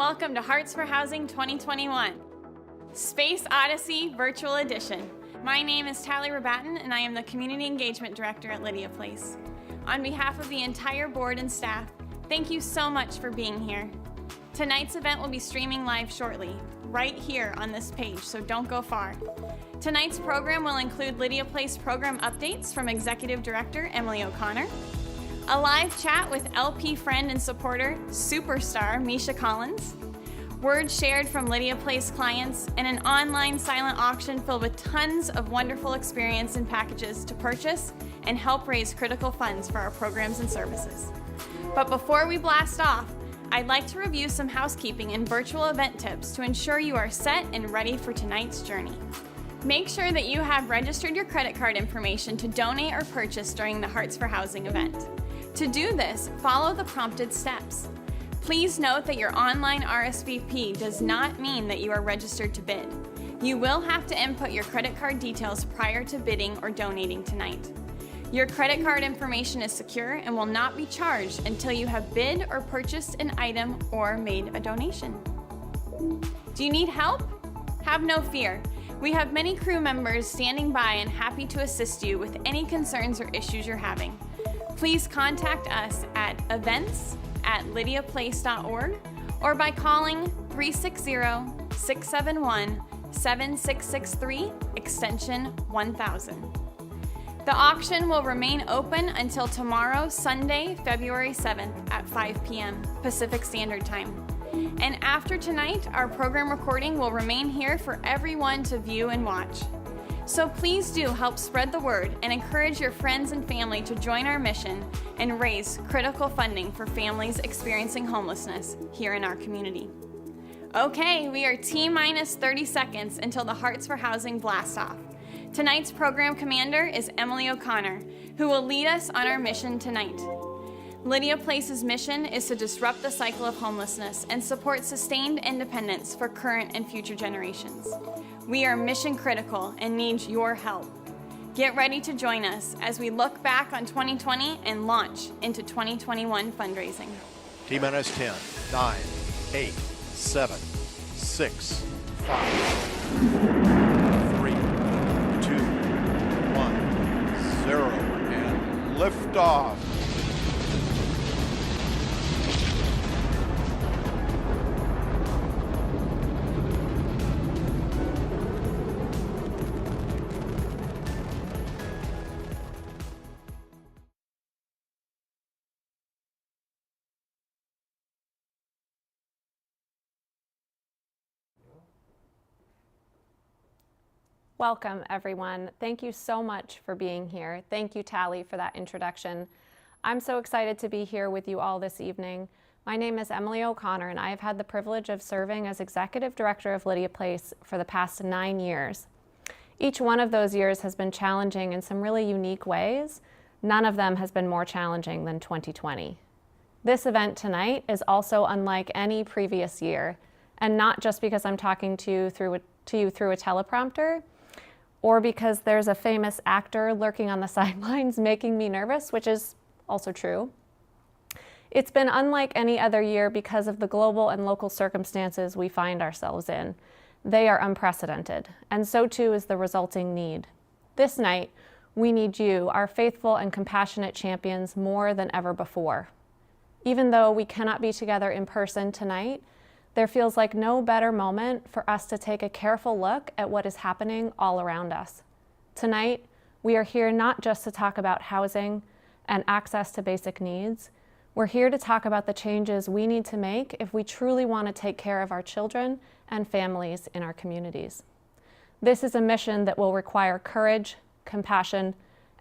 welcome to Hearts for Housing 2021, Space Odyssey Virtual Edition. My name is Tally Rabatin, and I am the Community Engagement Director at Lydia Place. On behalf of the entire board and staff, thank you so much for being here. Tonight's event will be streaming live shortly, right here on this page, so don't go far. Tonight's program will include Lydia Place program updates from Executive Director Emily O'Connor, a live chat with LP friend and supporter, superstar Misha Collins, words shared from Lydia Place clients, and an online silent auction filled with tons of wonderful experience and packages to purchase and help raise critical funds for our programs and services. But before we blast off, I'd like to review some housekeeping and virtual event tips to ensure you are set and ready for tonight's journey. Make sure that you have registered your credit card information to donate or purchase during the Hearts for Housing event. To do this, follow the prompted steps. Please note that your online RSVP does not mean that you are registered to bid. You will have to input your credit card details prior to bidding or donating tonight. Your credit card information is secure and will not be charged until you have bid or purchased an item or made a donation. Do you need help? Have no fear. We have many crew members standing by and happy to assist you with any concerns or issues you're having. Please contact us at events@lydiaplace.org or by calling 360-671-7663, extension 1000. The auction will remain open until tomorrow, Sunday, February 7th at 5 p.m. Pacific Standard Time. And after tonight, our program recording will remain here for everyone to view and watch. So please do help spread the word and encourage your friends and family to join our mission and raise critical funding for families experiencing homelessness here in our community. Okay, we are T-minus 30 seconds until the Hearts for Housing blast off. Tonight's program commander is Emily O'Connor, who will lead us on our mission tonight. Lydia Place's mission is to disrupt the cycle of homelessness and support sustained independence for current and future generations. We are mission critical and need your help. Get ready to join us as we look back on 2020 and launch into 2021 fundraising. T-minus 10, 9, 8, 7, 6, 5, 3, 2, 1, 0, and liftoff. Welcome, everyone. Thank you so much for being here. Thank you, Tally, for that introduction. I'm so excited to be here with you all this evening. My name is Emily O'Connor, and I have had the privilege of serving as Executive Director of Lydia Place for the past 9 years. Each one of those years has been challenging in some really unique ways. None of them has been more challenging than 2020. This event tonight is also unlike any previous year, and not just because I'm talking to you through a teleprompter, or because there's a famous actor lurking on the sidelines making me nervous, which is also true. It's been unlike any other year because of the global and local circumstances we find ourselves in. They are unprecedented, and so too is the resulting need. This night, we need you, our faithful and compassionate champions, more than ever before. Even though we cannot be together in person tonight, there feels like no better moment for us to take a careful look at what is happening all around us. Tonight, we are here not just to talk about housing and access to basic needs. We're here to talk about the changes we need to make if we truly want to take care of our children and families in our communities. This is a mission that will require courage, compassion,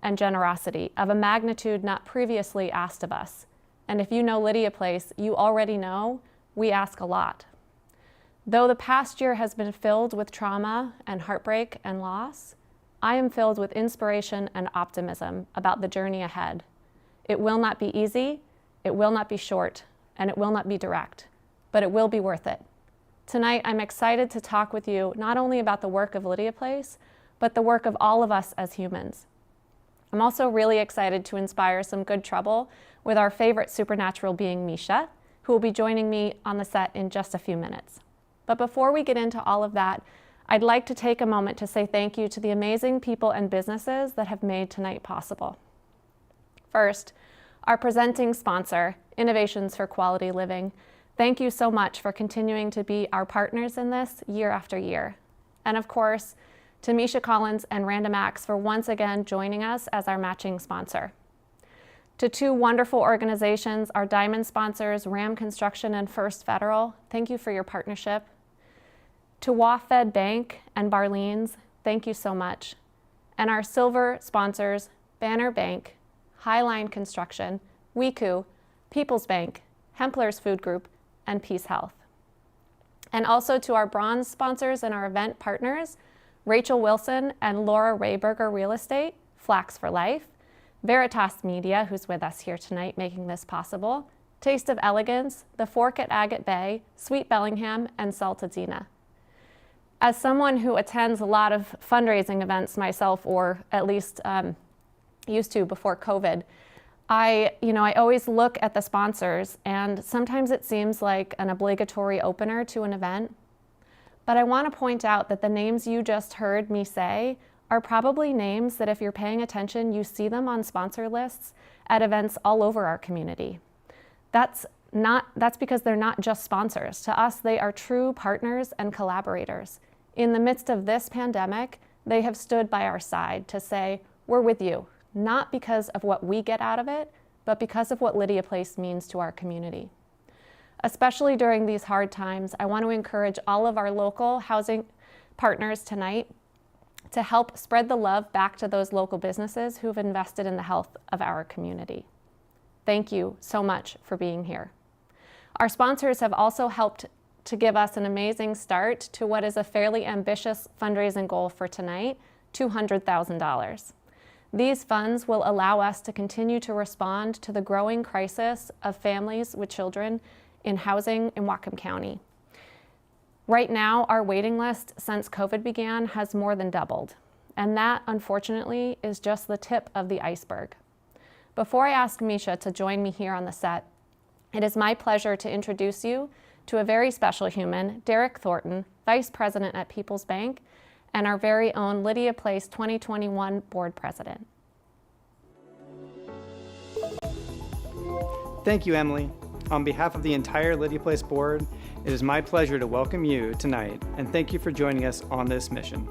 and generosity of a magnitude not previously asked of us. And if you know Lydia Place, you already know we ask a lot. Though the past year has been filled with trauma and heartbreak and loss, I am filled with inspiration and optimism about the journey ahead. It will not be easy, it will not be short, and it will not be direct, but it will be worth it. Tonight, I'm excited to talk with you not only about the work of Lydia Place, but the work of all of us as humans. I'm also really excited to inspire some good trouble with our favorite supernatural being, Misha, who will be joining me on the set in just a few minutes. But before we get into all of that, I'd like to take a moment to say thank you to the amazing people and businesses that have made tonight possible. First, our presenting sponsor, Innovations for Quality Living. Thank you so much for continuing to be our partners in this year after year. And of course, to Misha Collins and Random Acts for once again joining us as our matching sponsor. To two wonderful organizations, our diamond sponsors, Ram Construction and First Federal, thank you for your partnership. To WaFed Bank and Barleans, thank you so much. And our silver sponsors, Banner Bank, Highline Construction, WeCoo, People's Bank, Hempler's Food Group, and Peace Health. And also to our bronze sponsors and our event partners, Rachel Wilson and Laura Rayberger Real Estate, Flax for Life, Veritas Media, who's with us here tonight making this possible, Taste of Elegance, The Fork at Agate Bay, Sweet Bellingham, and Saltadina. As someone who attends a lot of fundraising events myself, or at least used to before COVID, I always look at the sponsors, and sometimes it seems like an obligatory opener to an event. But I want to point out that the names you just heard me say are probably names that if you're paying attention, you see them on sponsor lists at events all over our community. That's because they're not just sponsors. To us, they are true partners and collaborators. In the midst of this pandemic, they have stood by our side to say, we're with you, not because of what we get out of it, but because of what Lydia Place means to our community. Especially during these hard times, I want to encourage all of our local housing partners tonight to help spread the love back to those local businesses who've invested in the health of our community. Thank you so much for being here. Our sponsors have also helped to give us an amazing start to what is a fairly ambitious fundraising goal for tonight, $200,000. These funds will allow us to continue to respond to the growing crisis of families with children in housing in Whatcom County. Right now, our waiting list since COVID began has more than doubled, and that, unfortunately, is just the tip of the iceberg. Before I ask Misha to join me here on the set, it is my pleasure to introduce you to a very special human, Derek Thornton, Vice President at People's Bank, and our very own Lydia Place 2021 Board President. Thank you, Emily. On behalf of the entire Lydia Place Board, it is my pleasure to welcome you tonight and thank you for joining us on this mission.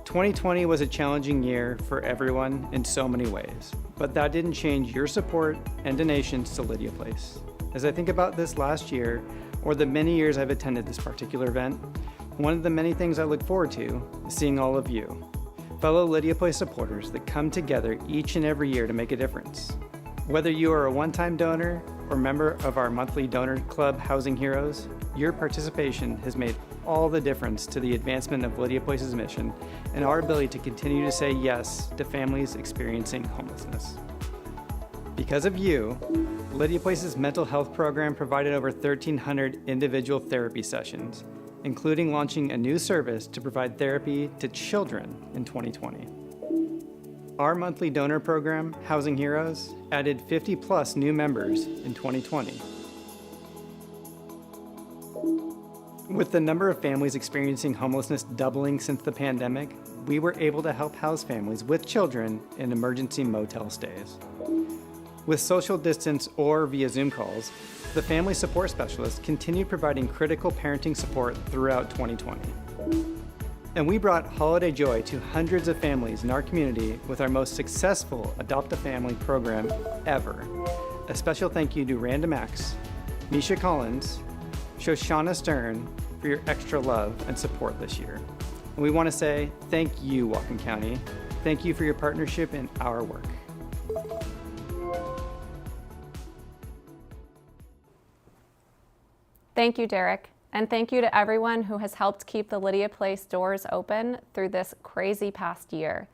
2020 was a challenging year for everyone in so many ways, but that didn't change your support and donations to Lydia Place. As I think about this last year, or the many years I've attended this particular event, one of the many things I look forward to is seeing all of you, fellow Lydia Place supporters that come together each and every year to make a difference. Whether you are a one-time donor or member of our monthly donor club, Housing Heroes, your participation has made all the difference to the advancement of Lydia Place's mission and our ability to continue to say yes to families experiencing homelessness. Because of you, Lydia Place's mental health program provided over 1,300 individual therapy sessions, including launching a new service to provide therapy to children in 2020. Our monthly donor program, Housing Heroes, added 50 plus new members in 2020. With the number of families experiencing homelessness doubling since the pandemic, we were able to help house families with children in emergency motel stays. With social distance or via Zoom calls, the Family Support Specialist continued providing critical parenting support throughout 2020. And we brought holiday joy to hundreds of families in our community with our most successful Adopt a Family program ever. A special thank you to Random Acts, Misha Collins, Shoshana Stern for your extra love and support this year. And we want to say thank you, Whatcom County. Thank you for your partnership in our work. Thank you, Derek. And thank you to everyone who has helped keep the Lydia Place doors open through this crazy past year.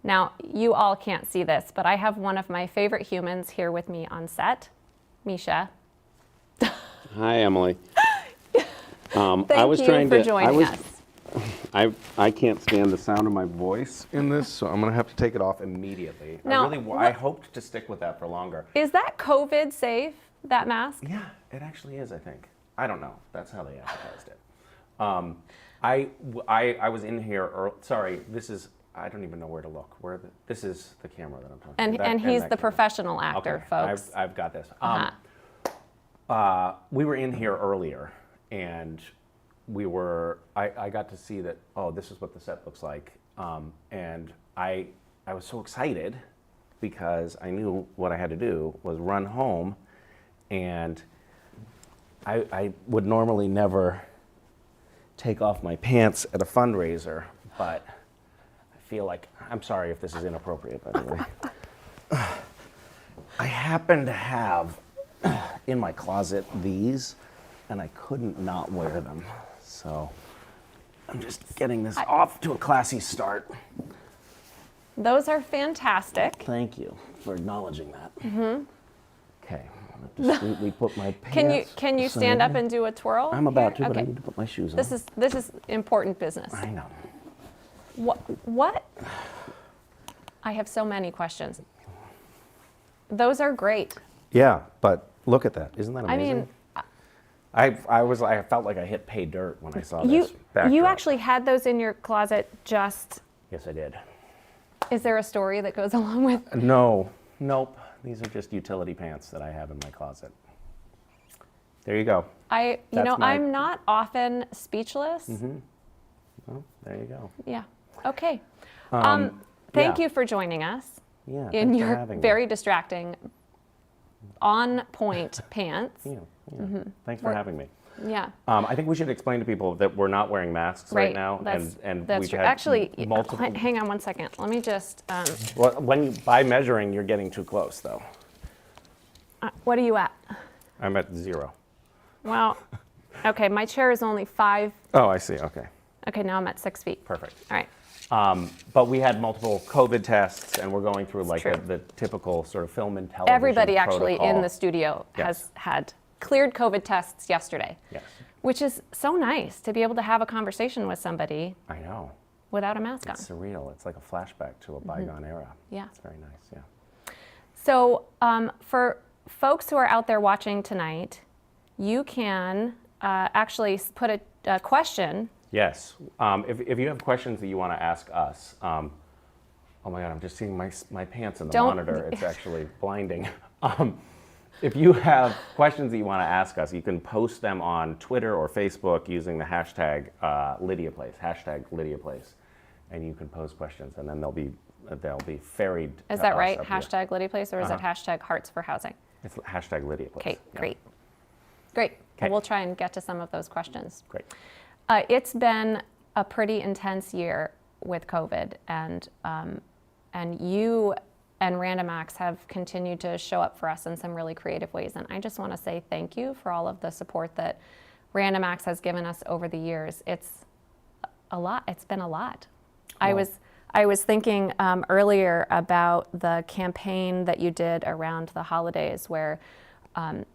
Now, you all can't see this, but I have one of my favorite humans here with me on set, Misha. Hi, Emily. Thank you for joining us. I can't stand the sound of my voice in this, so I'm going to have to take it off immediately. Now, I hoped to stick with that for longer. Is that COVID safe? that mask? Yeah, it actually is, I think. I don't know. That's how they advertised it. I was in here, sorry, this is, I don't even know where to look. This is the camera that I'm talking And, about. and he's that the camera. professional actor, Okay, folks. I've got this. Uh-huh. We were in here earlier, and I got to see that, oh, this is what the set looks like. And I was so excited because I knew what I had to do was run home, and I would normally never take off my pants at a fundraiser, but I feel like, I'm sorry if this is inappropriate, by the way. I happen to have in my closet these, and I couldn't not wear them. So I'm just getting this off to a classy start. Those are fantastic. Thank you for acknowledging that. Okay, just sweetly put my pants. Can you stand up aside. and do a twirl? I'm about to, here? but I Okay. need to put my shoes on. This is important business. I know. What? I have so many questions. Those are great. Yeah, but look at that. Isn't that I amazing? mean, I felt like I hit pay dirt when I saw you this backdrop. you actually had those in your closet just. Yes, I did. Is there a story that goes along with? No, nope. These are just utility pants that I have in my closet. There you go. I'm not often speechless. Well, there you go. Yeah. Okay. Yeah. Thank you for joining us Yeah, in thanks for your having me. very distracting, on point pants. Yeah, Thanks for having me. Yeah. I think we should explain to people that we're not wearing masks right now, That's we've true. had Actually, multiple. hang on one second. Let me just. Well, by measuring, you're getting too close, though. What are you at? I'm at 0. Well, okay. My chair is only 5. Oh, I see. Okay, Okay, now I'm at 6 feet. perfect. All right. But we had multiple COVID tests, and we're going through like true. the typical sort of film and television Everybody actually in protocol. the studio Yes. has had cleared COVID tests yesterday. Yes, Which is so nice to be able to have a conversation with somebody I know. without a mask on. It's surreal. It's like a flashback to a bygone era. Yeah. It's very nice. Yeah. So for folks who are out there watching tonight, you can actually put a question. Yes. If you have questions that you want to ask us, oh my God, I'm just seeing my pants in the Don't- monitor. It's actually blinding. If you have questions that you want to ask us, you can post them on Twitter or Facebook using the hashtag LydiaPlace, hashtag LydiaPlace, and you can pose questions, and then they'll be ferried. Is to that us right? up here. Hashtag LydiaPlace, or is it hashtag Hearts for Housing? It's hashtag LydiaPlace. Okay, Yeah. great. Great. Okay. We'll try and get to some of those questions. Great. It's been a pretty intense year with COVID, and you and Random Acts have continued to show up for us in some really creative ways. And I just want to say thank you for all of the support that Random Acts has given us over the years. It's a lot. It's been a lot. Well, I was thinking earlier about the campaign that you did around the holidays, where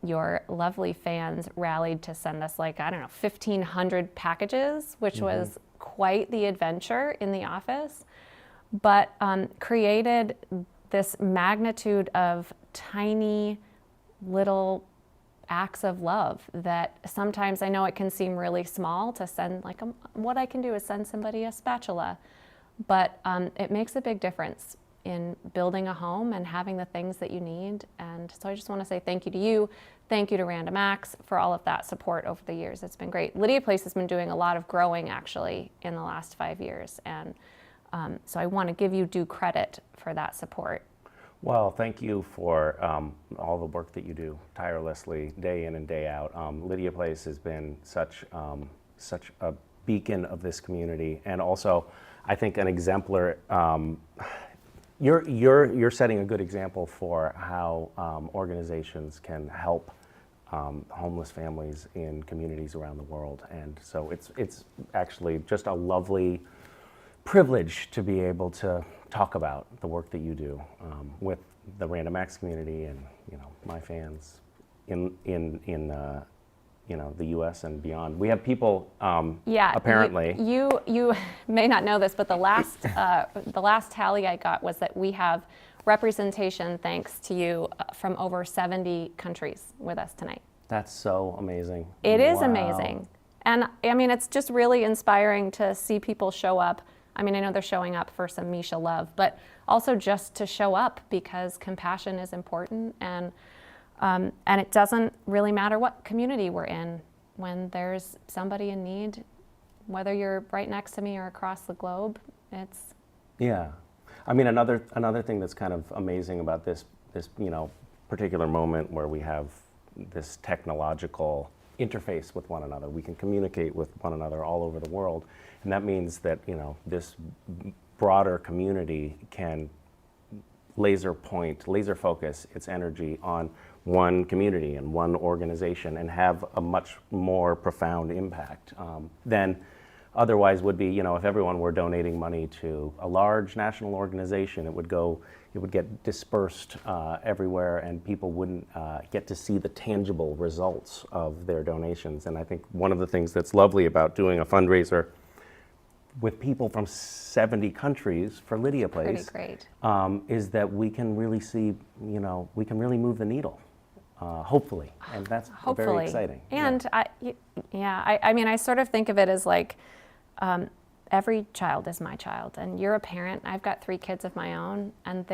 your lovely fans rallied to send us 1,500 packages, which was quite the adventure in the office, but created this magnitude of tiny little acts of love that sometimes I know it can seem really small to send, what I can do is send somebody a spatula, but it makes a big difference in building a home and having the things that you need. And so I just want to say thank you to you. Thank you to Random Acts for all of that support over the years. It's been great. LydiaPlace has been doing a lot of growing actually in the last 5 years. And so I want to give you due credit for that support. Well, thank you for all the work that you do tirelessly, day in and day out. LydiaPlace has been such a beacon of this community, and also, I think, an exemplar. You're setting a good example for how organizations can help homeless families in communities around the world, and so it's actually just a lovely privilege to be able to talk about the work that you do with the Random Acts community and my fans in the U.S. and beyond. We have people apparently. You may not know this, but the last tally I got was that we have representation, thanks to you, from over 70 countries with us tonight. That's so amazing. It is Wow. amazing. And I mean, it's just really inspiring to see people show up. I mean, I know they're showing up for some Misha love, but also just to show up because compassion is important, and it doesn't really matter what community we're in. When there's somebody in need, whether you're right next to me or across the globe, it's... Yeah. I mean, another thing that's kind of amazing about this particular moment where we have this technological interface with one another. We can communicate with one another all over the world, and that means that this broader community can laser focus its energy on one community and one organization and have a much more profound impact than otherwise would be, if everyone were donating money to a large national organization, it would get dispersed everywhere, and people wouldn't get to see the tangible results of their donations. And I think one of the things that's lovely about doing a fundraiser with people from 70 countries for Lydia Place is that we can really see, we can really move the needle. Hopefully, and that's very exciting. And I mean, I sort of think of it as like, every child is my child, and you're a parent. I've got 3 kids of my own, and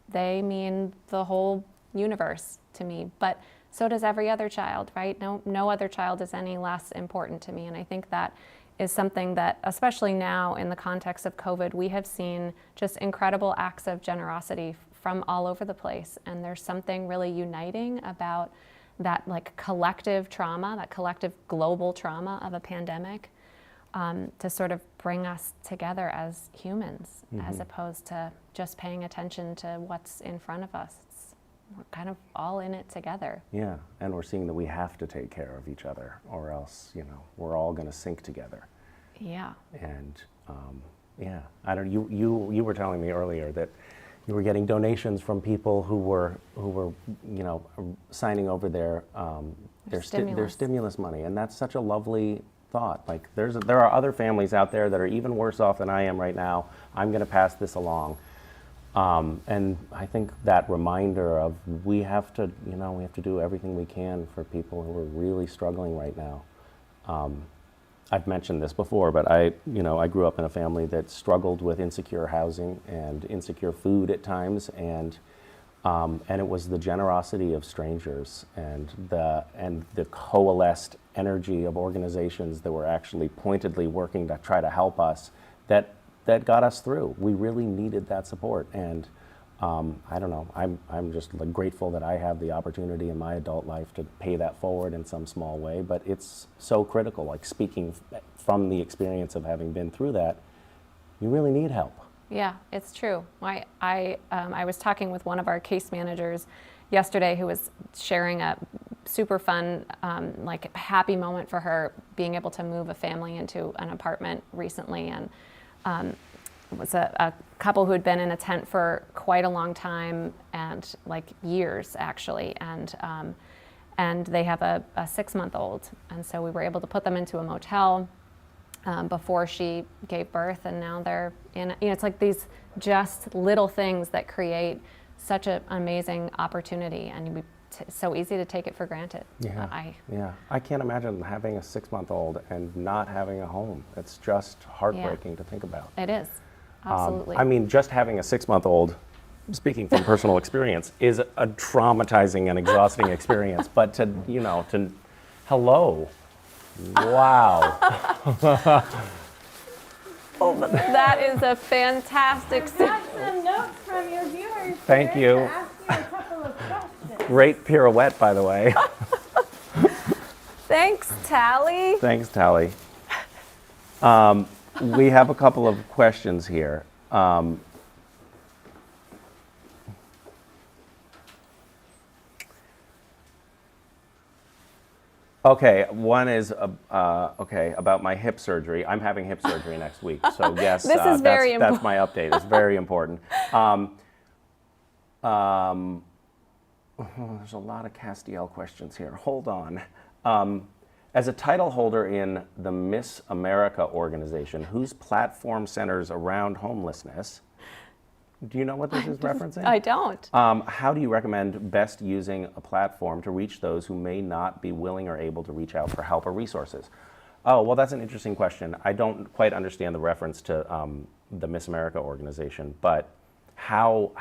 they mean the whole universe to me, but so does every other child, right? No other child is any less important to me, and I think that is something that, especially now in the context of COVID, we have seen just incredible acts of generosity from all over the place, and there's something really uniting about that, like, collective trauma, that collective global trauma of a pandemic, to sort of bring us together as humans, as opposed to just paying attention to what's in front of us. We're kind of all in it together. Yeah, and we're seeing that we have to take care of each other, or else, we're all going to sink together. Yeah. And I don't. You were telling me earlier that you were getting donations from people who were signing over their stimulus money, and that's such a lovely thought. Like, there are other families out there that are even worse off than I am right now. I'm going to pass this along. And I think that reminder of we have to do everything we can for people who are really struggling right now. I've mentioned this before, but I grew up in a family that struggled with insecure housing and insecure food at times, and it was the generosity of strangers and the coalesced energy of organizations that were actually pointedly working to try to help us that got us through. We really needed that support, and I don't know. I'm just grateful that I have the opportunity in my adult life to pay that forward in some small way. But it's so critical. Like, speaking from the experience of having been through that, you really need help. Yeah, it's true. I was talking with one of our case managers yesterday who was sharing a super fun, happy moment for her being able to move a family into an apartment recently, and it was a couple who had been in a tent for quite a long time, and years actually, and they have a 6-month-old, and so we were able to put them into a motel before she gave birth, and now they're in. It's like these just little things that create such an amazing opportunity, and it's so easy to take it for granted. Yeah, I can't imagine having a 6-month-old and not having a home. It's just heartbreaking to think about. It is, absolutely. I mean, just having a 6-month-old, speaking from personal experience, is a traumatizing and exhausting experience. But hello, wow. That is a fantastic. I've got some notes from your viewers. Thank you. To ask you a couple of questions. Great pirouette, by the way. Thanks, Tally. Thanks, Tally. We have a couple of questions here. Okay, one is about my hip surgery. I'm having hip surgery next week, so yes, this is very important. That's my update. It's very important. There's a lot of Castiel questions here. Hold on. As a title holder in the Miss America organization, whose platform centers around homelessness, Do you know what this is referencing? I don't. How do you recommend best using a platform to reach those who may not be willing or able to reach out for help or resources? Oh, well, that's an interesting question. I don't quite understand the reference to the Miss America organization, but how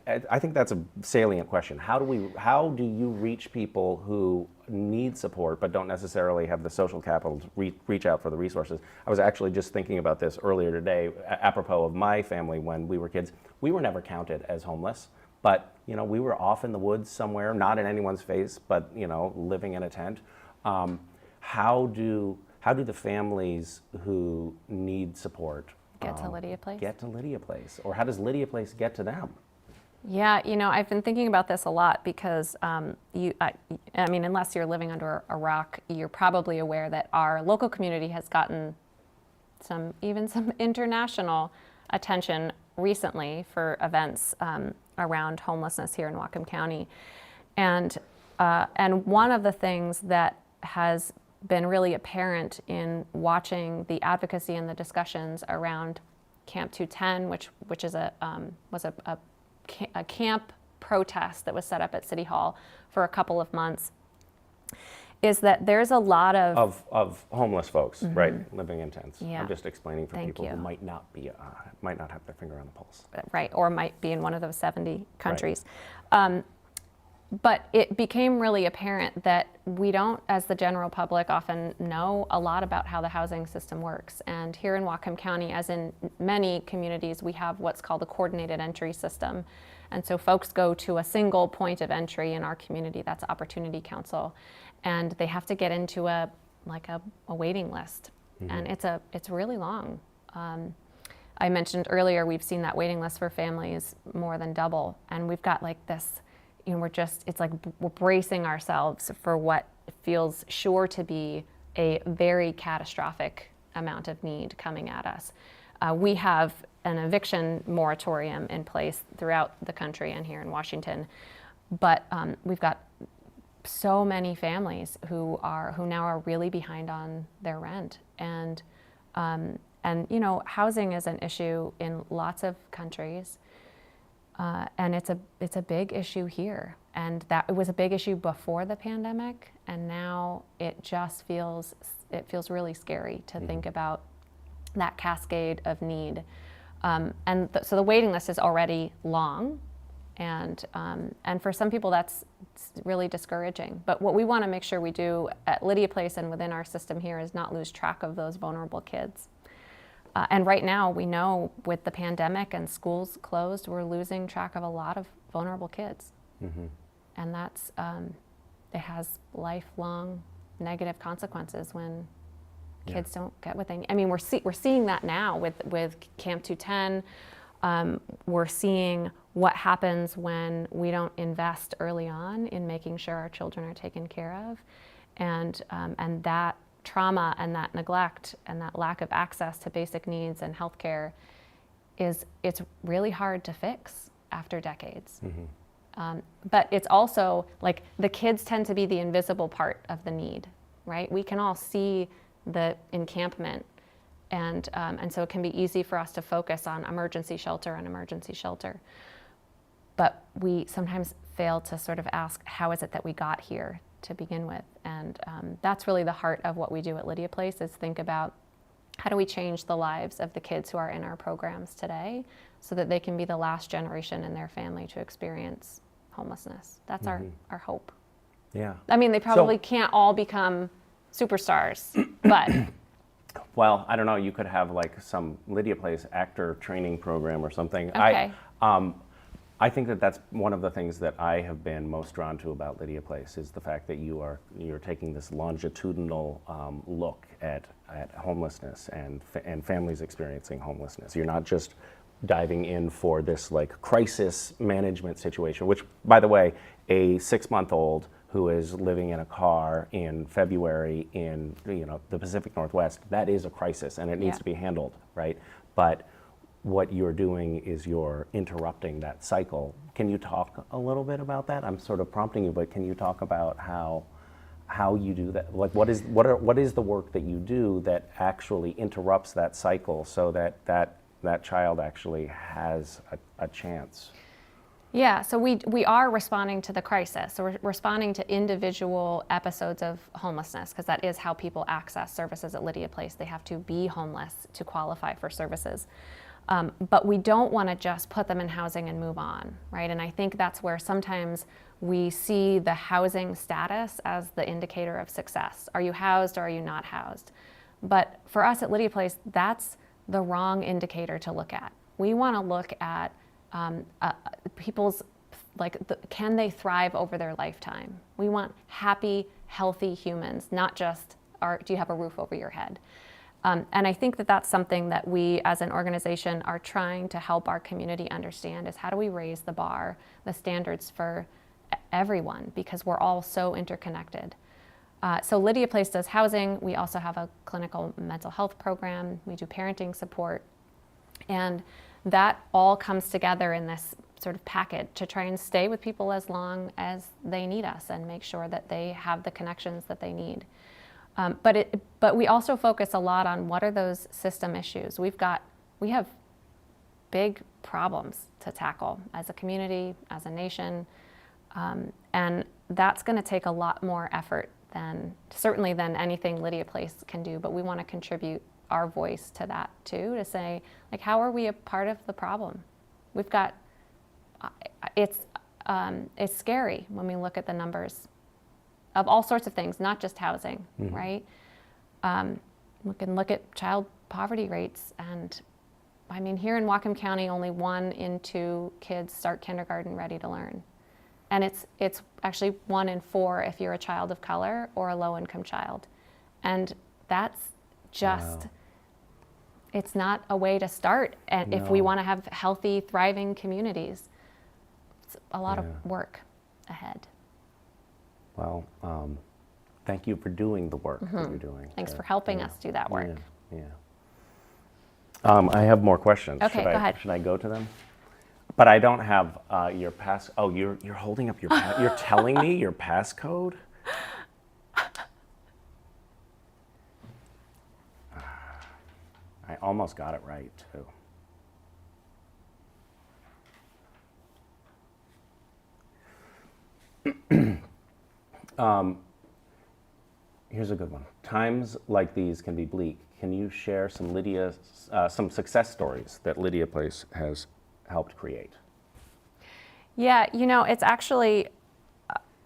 I think that's a salient question. How do you reach people who need support but don't necessarily have the social capital to reach out for the resources? I was actually just thinking about this earlier today, apropos of my family when we were kids. We were never counted as homeless, but we were off in the woods somewhere, not in anyone's face, but living in a tent. How do the families who need support Get to Lydia Place? Get to Lydia Place, or how does Lydia Place get to them? Yeah, I've been thinking about this a lot because unless you're living under a rock, you're probably aware that our local community has gotten some international attention recently for events around homelessness here in Whatcom County. And one of the things that has been really apparent in watching the advocacy and the discussions around Camp 210, which is was a camp protest that was set up at City Hall for a couple of months, is that there's a lot of homeless folks, right, living in tents. Yeah. I'm just explaining for Thank people you. who might not have their finger on the pulse. Right, or might be in one of those 70 countries. Right. But it became really apparent that we don't, as the general public, often know a lot about how the housing system works. And here in Whatcom County, as in many communities, we have what's called a coordinated entry system. And so folks go to a single point of entry in our community, that's Opportunity Council, and they have to get into a waiting list. And it's really long. I mentioned earlier, we've seen that waiting list for families more than double. And we've got this, it's like we're bracing ourselves for what feels sure to be a very catastrophic amount of need coming at us. We have an eviction moratorium in place throughout the country and here in Washington, but we've got so many families who now are really behind on their rent. And housing is an issue in lots of countries. And it's a big issue here, and that it was a big issue before the pandemic, and now it just feels really scary to think about that cascade of need. So the waiting list is already long, and for some people that's really discouraging. But what we want to make sure we do at Lydia Place and within our system here is not lose track of those vulnerable kids. And right now, we know with the pandemic and schools closed, we're losing track of a lot of vulnerable kids. And that's, it has lifelong negative consequences when kids don't get what they need. I mean, we're seeing that now with Camp 210. We're seeing what happens when we don't invest early on in making sure our children are taken care of. And that trauma and that neglect and that lack of access to basic needs and healthcare it's really hard to fix after decades. But it's also like the kids tend to be the invisible part of the need, right? We can all see the encampment, and so it can be easy for us to focus on emergency shelter and emergency shelter. But we sometimes fail to sort of ask, how is it that we got here to begin with? And that's really the heart of what we do at Lydia Place, is think about how do we change the lives of the kids who are in our programs today so that they can be the last generation in their family to experience homelessness. That's our hope. Yeah. I mean, they probably can't all become superstars, but... Well, I don't know, you could have like some Lydia Place actor training program or something. Okay. I think that that's one of the things that I have been most drawn to about Lydia Place, is the fact that you're taking this longitudinal look at homelessness and families experiencing homelessness. You're not just diving in for this like crisis management situation, which, by the way, a 6-month-old who is living in a car in February in the Pacific Northwest, that is a crisis and it needs to be handled, right? But what you're doing is you're interrupting that cycle. Can you talk a little bit about that? I'm sort of prompting you, but can you talk about how you do that? Like what is the work that you do that actually interrupts that cycle so that that child actually has a chance. Yeah, so we are responding to the crisis. So we're responding to individual episodes of homelessness, because that is how people access services at Lydia Place. They have to be homeless to qualify for services. But we don't want to just put them in housing and move on, right? And I think that's where sometimes we see the housing status as the indicator of success. Are you housed or are you not housed? But for us at Lydia Place, that's the wrong indicator to look at. We want to look at people's, can they thrive over their lifetime? We want happy, healthy humans, not just, do you have a roof over your head? And I think that that's something that we as an organization are trying to help our community understand, is how do we raise the bar, the standards for everyone, because we're all so interconnected. So Lydia Place does housing. We also have a clinical mental health program. We do parenting support. And that all comes together in this sort of package to try and stay with people as long as they need us and make sure that they have the connections that they need. But we also focus a lot on what are those system issues. We have big problems to tackle as a community, as a nation, and that's going to take a lot more effort certainly than anything Lydia Place can do. But we want to contribute our voice to that too, to say, like, how are we a part of the problem? We've got, it's scary when we look at the numbers of all sorts of things, not just housing, right? We can look at child poverty rates, and I mean, here in Whatcom County, only 1 in 2 kids start kindergarten ready to learn. And it's actually 1 in 4 if you're a child of color or a low-income child. And that's just, wow. It's not a way to start. And if we want to have healthy, thriving communities, it's a lot of work ahead. Well, thank you for doing the work that you're doing. Thanks for helping us do that work. Yeah. I have more questions. Okay, go ahead. Should I go to them? But I don't have your pass. Oh, you're holding up your. You're telling me your passcode. I almost got it right too. Here's a good one. Times like these can be bleak. Can you share some success stories that Lydia Place has helped create? Yeah, it's actually,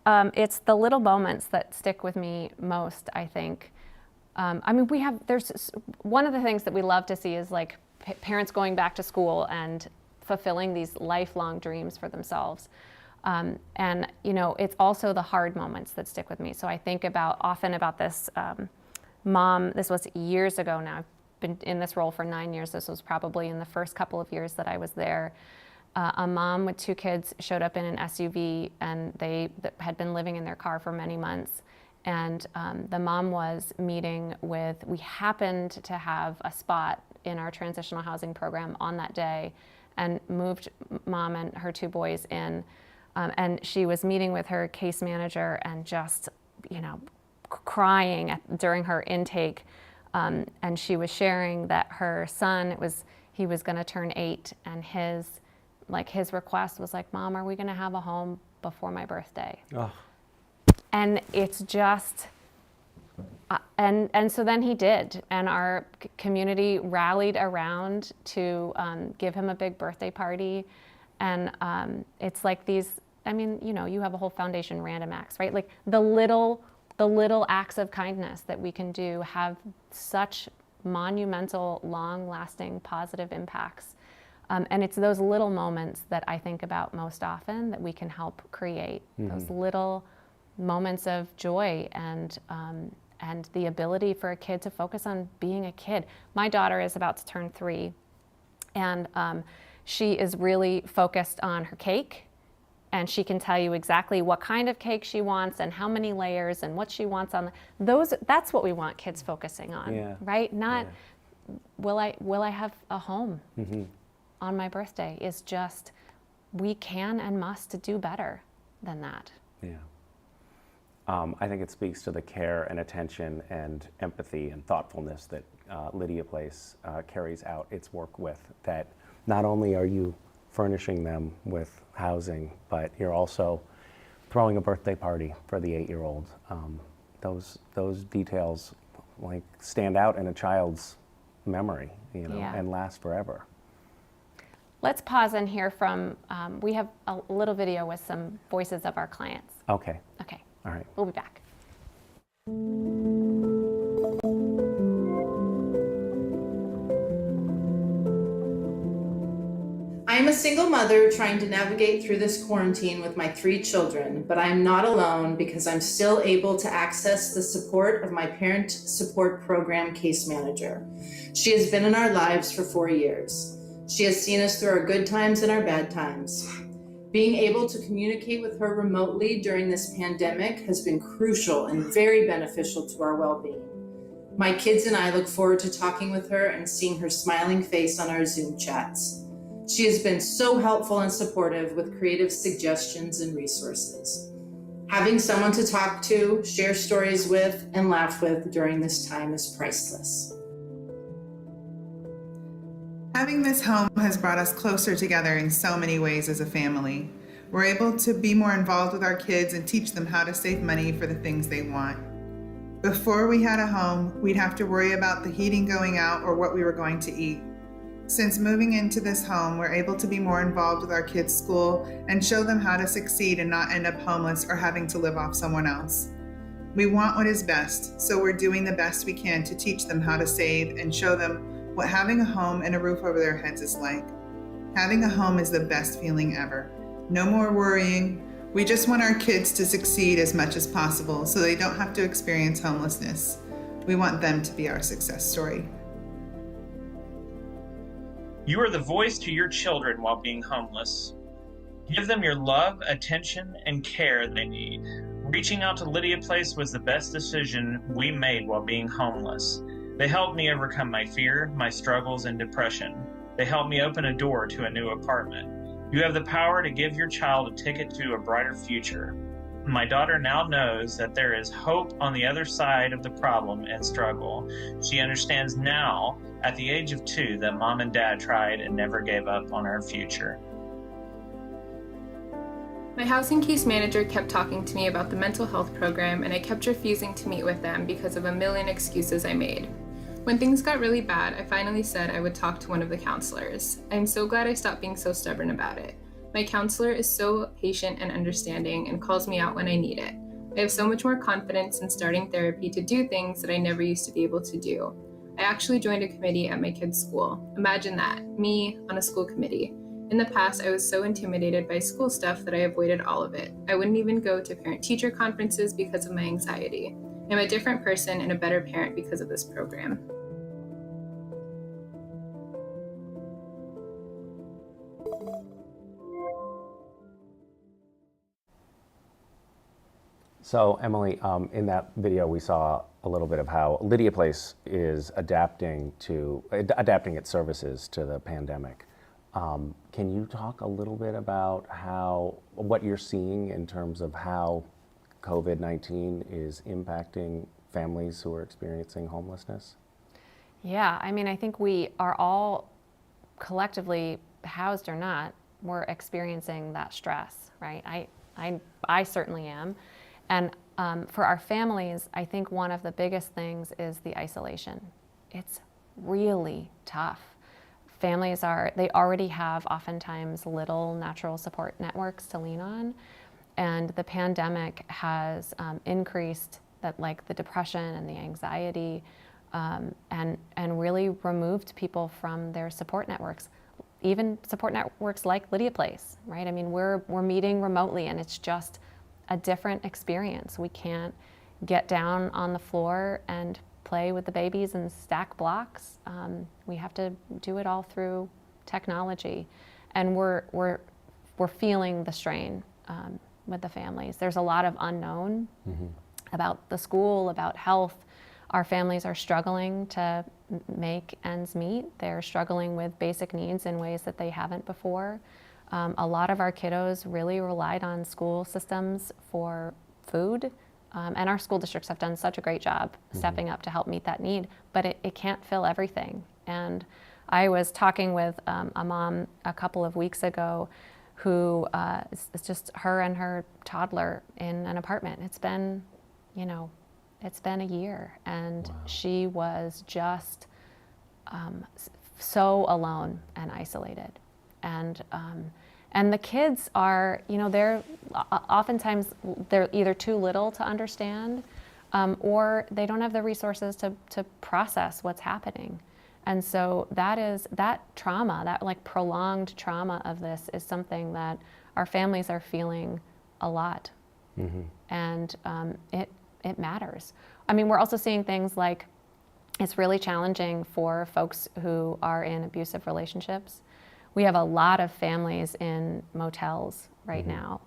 it's the little moments that stick with me most, I think. I mean, there's one of the things that we love to see is like parents going back to school and fulfilling these lifelong dreams for themselves. And it's also the hard moments that stick with me. So I think often about this mom. This was years ago now. I've been in this role for 9 years. This was probably in the first couple of years that I was there. A mom with 2 kids showed up in an SUV, and they had been living in their car for many months. And the mom was meeting with, we happened to have a spot in our transitional housing program on that day, and moved mom and her 2 boys in. And she was meeting with her case manager and just, crying during her intake. And she was sharing that her son, he was going to turn 8, and his request was like, Mom, are we going to have a home before my birthday? Oh. And it's just, and so then he did, and our community rallied around to give him a big birthday party. And it's like these, I mean, you have a whole foundation, Random Acts, right? Like the little acts of kindness that we can do have such monumental, long-lasting, positive impacts. And it's those little moments that I think about most often that we can help create, those little moments of joy and the ability for a kid to focus on being a kid. My daughter is about to turn 3, and she is really focused on her cake, and she can tell you exactly what kind of cake she wants and how many layers and what she wants on those. That's what we want kids focusing on, right? Not will I have a home on my birthday. Is just, we can and must do better than that. Yeah. I think it speaks to the care and attention and empathy and thoughtfulness that Lydia Place carries out its work with, that not only are you furnishing them with housing, but you're also throwing a birthday party for the 8-year-old. Those details like stand out in a child's memory, you know, Yeah. and last forever. Let's pause and hear from, we have a little video with some voices of our clients. Okay, Okay, all right. we'll be back. I am a single mother trying to navigate through this quarantine with my 3 children, but I am not alone because I'm still able to access the support of my parent support program case manager. She has been in our lives for 4 years. She has seen us through our good times and our bad times. Being able to communicate with her remotely during this pandemic has been crucial and very beneficial to our well-being. My kids and I look forward to talking with her and seeing her smiling face on our Zoom chats. She has been so helpful and supportive with creative suggestions and resources. Having someone to talk to, share stories with, and laugh with during this time is priceless. Having this home has brought us closer together in so many ways as a family. We're able to be more involved with our kids and teach them how to save money for the things they want. Before we had a home, we'd have to worry about the heating going out or what we were going to eat. Since moving into this home, we're able to be more involved with our kids' school and show them how to succeed and not end up homeless or having to live off someone else. We want what is best, so we're doing the best we can to teach them how to save and show them what having a home and a roof over their heads is like. Having a home is the best feeling ever. No more worrying. We just want our kids to succeed as much as possible so they don't have to experience homelessness. We want them to be our success story. You are the voice to your children while being homeless. Give them your love, attention, and care they need. Reaching out to Lydia Place was the best decision we made while being homeless. They helped me overcome my fear, my struggles, and depression. They helped me open a door to a new apartment. You have the power to give your child a ticket to a brighter future. My daughter now knows that there is hope on the other side of the problem and struggle. She understands now, at the age of 2, that Mom and Dad tried and never gave up on our future. My housing case manager kept talking to me about the mental health program, and I kept refusing to meet with them because of a million excuses I made. When things got really bad, I finally said I would talk to one of the counselors. I'm so glad I stopped being so stubborn about it. My counselor is so patient and understanding and calls me out when I need it. I have so much more confidence in starting therapy to do things that I never used to be able to do. I actually joined a committee at my kids' school. Imagine that, me on a school committee. In the past, I was so intimidated by school stuff that I avoided all of it. I wouldn't even go to parent-teacher conferences because of my anxiety. I'm a different person and a better parent because of this program. So Emily, in that video we saw a little bit of how Lydia Place is adapting its services to the pandemic. Can you talk a little bit about what you're seeing in terms of how COVID-19 is impacting families who are experiencing homelessness? Yeah, I mean, I think we are all collectively, housed or not, we're experiencing that stress, right? I certainly am. And for our families, I think one of the biggest things is the isolation. It's really tough. Families they already have oftentimes little natural support networks to lean on. And the pandemic has increased the depression and the anxiety and really removed people from their support networks. Even support networks like Lydia Place, right? I mean, we're meeting remotely and it's just a different experience. We can't get down on the floor and play with the babies and stack blocks. We have to do it all through technology, and we're feeling the strain with the families. There's a lot of unknown about the school, about health. Our families are struggling to make ends meet. They're struggling with basic needs in ways that they haven't before. A lot of our kiddos really relied on school systems for food And our school districts have done such a great job stepping up to help meet that need, but it can't fill everything. And I was talking with a mom a couple of weeks ago who it's just her and her toddler in an apartment. It's been, it's been a year, and she was just so alone and isolated. And the kids are, they're oftentimes they're either too little to understand, or they don't have the resources to process what's happening. And so that trauma, that like prolonged trauma of this is something that our families are feeling a lot. And it matters. I mean, we're also seeing things like it's really challenging for folks who are in abusive relationships. We have a lot of families in motels right now.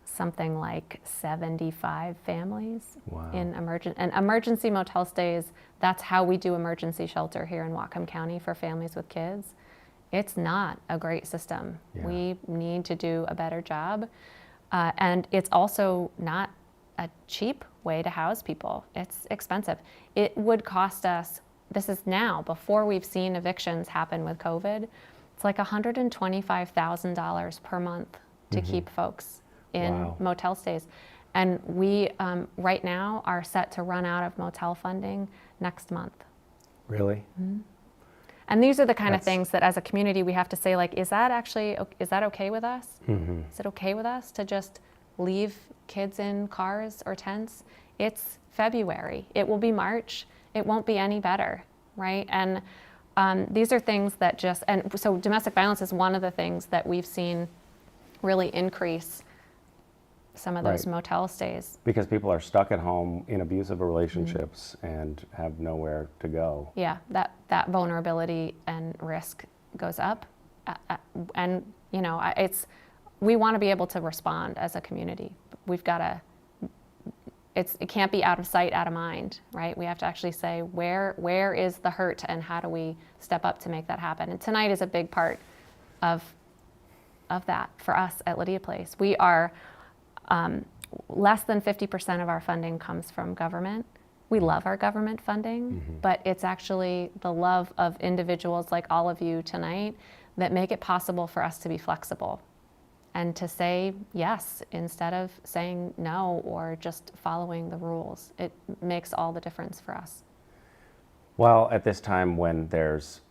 Something like 75 families in emergency motel stays. That's how we do emergency shelter here in Whatcom County for families with kids. It's not a great system. We need to do a better job. And it's also not a cheap way to house people. It's expensive. It would cost us, this is now, before we've seen evictions happen with COVID, it's like $125,000 per month to keep folks in motel stays. And we, right now, are set to run out of motel funding next month. Really? And these are the kind of things that as a community we have to say, like, is that okay with us? Is it okay with us to just leave kids in cars or tents? It's February. It will be March. It won't be any better, right? And these are things that just, and so domestic violence is one of the things that we've seen really increase some of those motel stays. Because people are stuck at home in abusive relationships and have nowhere to go. Yeah, that vulnerability and risk goes up. And, we want to be able to respond as a community. We've got to, it can't be out of sight, out of mind, right? We have to actually say, where is the hurt and how do we step up to make that happen? And tonight is a big part of that for us at Lydia Place. We are, less than 50% of our funding comes from government. We love our government funding, but it's actually the love of individuals like all of you tonight that make it possible for us to be flexible and to say yes instead of saying no or just following the rules. It makes all the difference for us. Well, at this time when there's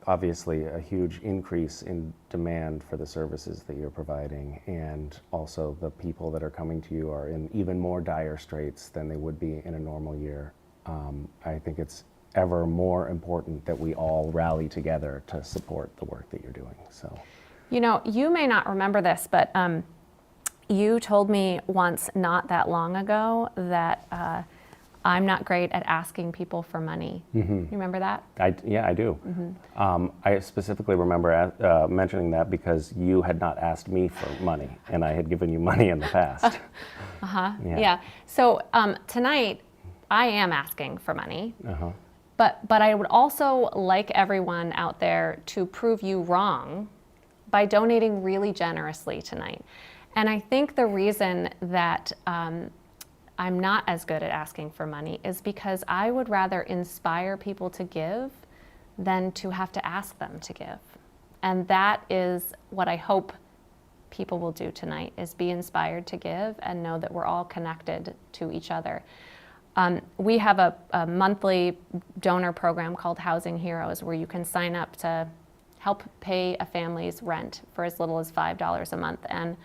obviously a huge increase in demand for the services that you're providing, and also the people that are coming to you are in even more dire straits than they would be in a normal year, I think it's ever more important that we all rally together to support the work that you're doing. So, you may not remember this, but you told me once not that long ago that I'm not great at asking people for money. You remember that? Yeah, I do. I specifically remember mentioning that because you had not asked me for money, and I had given you money in the past. Yeah. So tonight, I am asking for money. But I would also like everyone out there to prove you wrong by donating really generously tonight. And I think the reason that I'm not as good at asking for money is because I would rather inspire people to give than to have to ask them to give. And that is what I hope people will do tonight, is be inspired to give and know that we're all connected to each other. We have a monthly donor program called Housing Heroes where you can sign up to help pay a family's rent for as little as $5 a month. And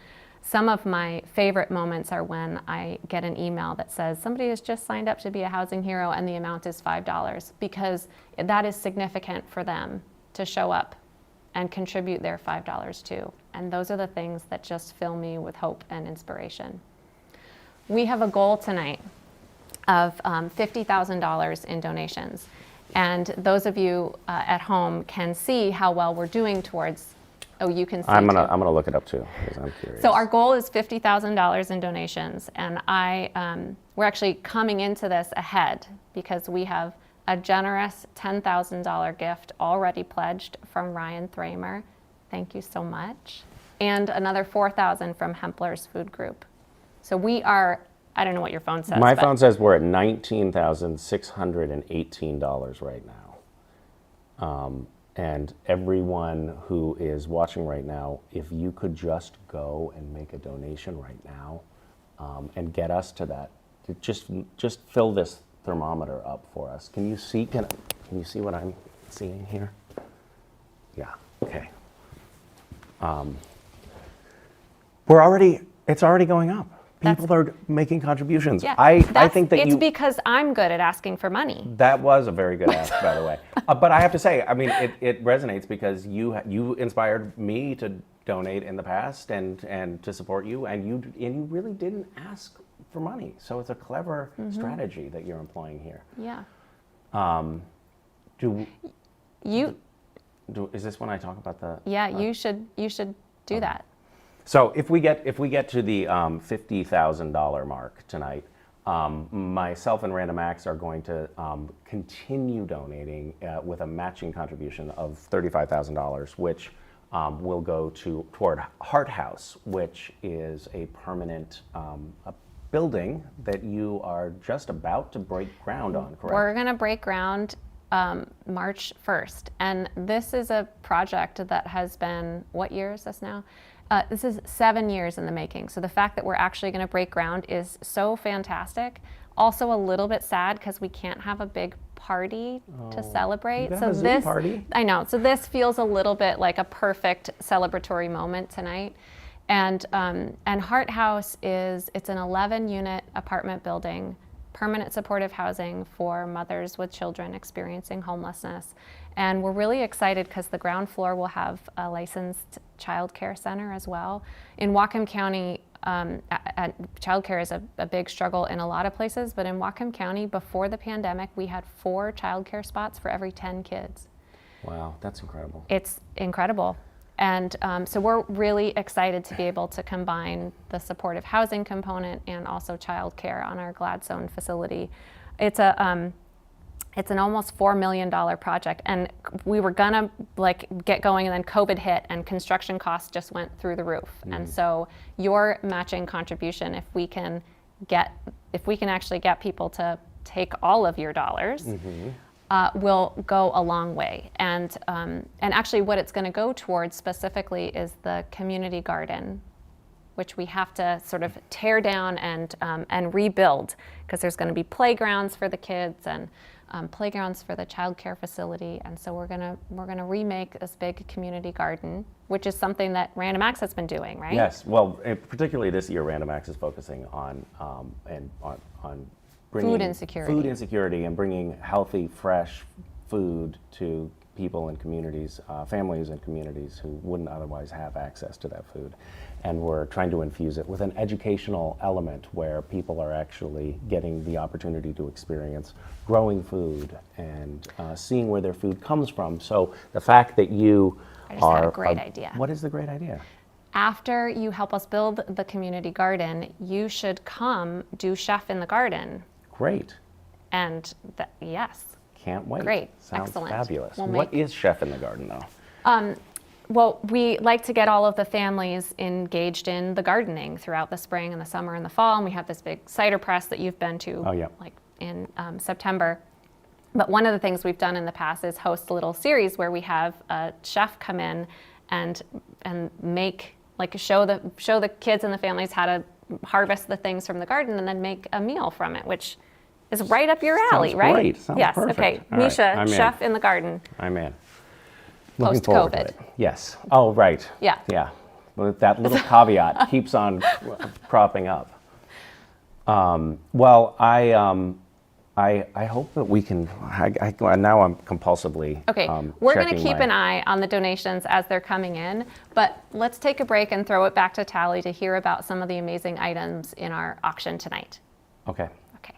some of my favorite moments are when I get an email that says somebody has just signed up to be a housing hero and the amount is $5, because that is significant for them to show up and contribute their $5 too. And those are the things that just fill me with hope and inspiration. We have a goal tonight of $50,000 in donations. And those of you at home can see how well we're doing towards. Oh, you can see. I'm gonna look it up too because I'm curious. So our goal is $50,000 in donations, and we're actually coming into this ahead because we have a generous $10,000 gift already pledged from Ryan Thramer. Thank you so much, and another $4,000 from Hempler's Food Group. So we are I don't know what your phone says. My but phone says we're at $19,618 right now. And everyone who is watching right now, if you could just go and make a donation right now and get us to that, just fill this thermometer up for us. Can you see? Can you see what I'm seeing here? Yeah. Okay. It's already going up. People are making contributions. Yeah, I think that it's because I'm good at asking for money. That was a very good ask, by the way. But I have to say, I mean, it resonates because you inspired me to donate in the past and to support you, and you really didn't ask for money. So it's a clever strategy that you're employing here. Yeah. Is this when I talk about the? Yeah, you should do that. So if we get to the $50,000 mark tonight, myself and Random Acts are going to continue donating with a matching contribution of $35,000, which will go toward Heart House, which is a permanent a building that you are just about to break ground on, correct? We're going to break ground March 1st, and this is a project that has been, what year is this now? This is 7 years in the making. So the fact that we're actually going to break ground is so fantastic. Also a little bit sad because we can't have a big party to celebrate. You can have a Zoom party. I know. So this feels a little bit like a perfect celebratory moment tonight. And Heart House it's an 11-unit apartment building, permanent supportive housing for mothers with children experiencing homelessness. And we're really excited because the ground floor will have a licensed child care center as well. In Whatcom County, child care is a big struggle in a lot of places, but in Whatcom County, before the pandemic, we had 4 child care spots for every 10 kids. Wow, that's incredible. It's incredible. And so we're really excited to be able to combine the supportive housing component and also child care on our Gladstone facility. It's an almost $4 million project, and we were gonna get going, and then COVID hit, and construction costs just went through the roof. And so your matching contribution, if we can actually get people to take all of your dollars, will go a long way. And actually, what it's going to go towards specifically is the community garden, which we have to sort of tear down and rebuild, because there's going to be playgrounds for the kids and playgrounds for the child care facility. And so we're gonna remake this big community garden, which is something that Random Acts has been doing, right? Yes. Well, particularly this year, Random Acts is focusing on bringing food insecurity and bringing healthy, fresh food to people in communities, families in communities who wouldn't otherwise have access to that food. And we're trying to infuse it with an educational element where people are actually getting the opportunity to experience growing food and seeing where their food comes from. So the fact that you I just had a great idea. What is the great idea? After you help us build the community garden, you should come do Chef in the Garden. Great. And yes. Can't wait. Great. Sounds Excellent. fabulous. We'll What is Chef in the Garden, though? Well, we like to get all of the families engaged in the gardening throughout the spring and the summer and the fall, and we have this big cider press that you've been to like in September. But one of the things we've done in the past is host a little series where we have a chef come in and make, like, show the kids and the families how to harvest the things from the garden and then make a meal from it, which is right up your alley. Sounds right? Great. Sounds yes. perfect. Okay, All Misha, right. Chef in the Garden. I'm in. Looking forward to Post-COVID. it. Yes. Oh, right. Yeah. Yeah. Well, that little caveat keeps on cropping up. Well, I hope that we can. Now I'm compulsively. Okay, we're going to checking keep an eye on the donations as they're coming in, but let's take a break and throw it back to Tally to hear about some of the amazing items in our auction tonight. Okay. Okay.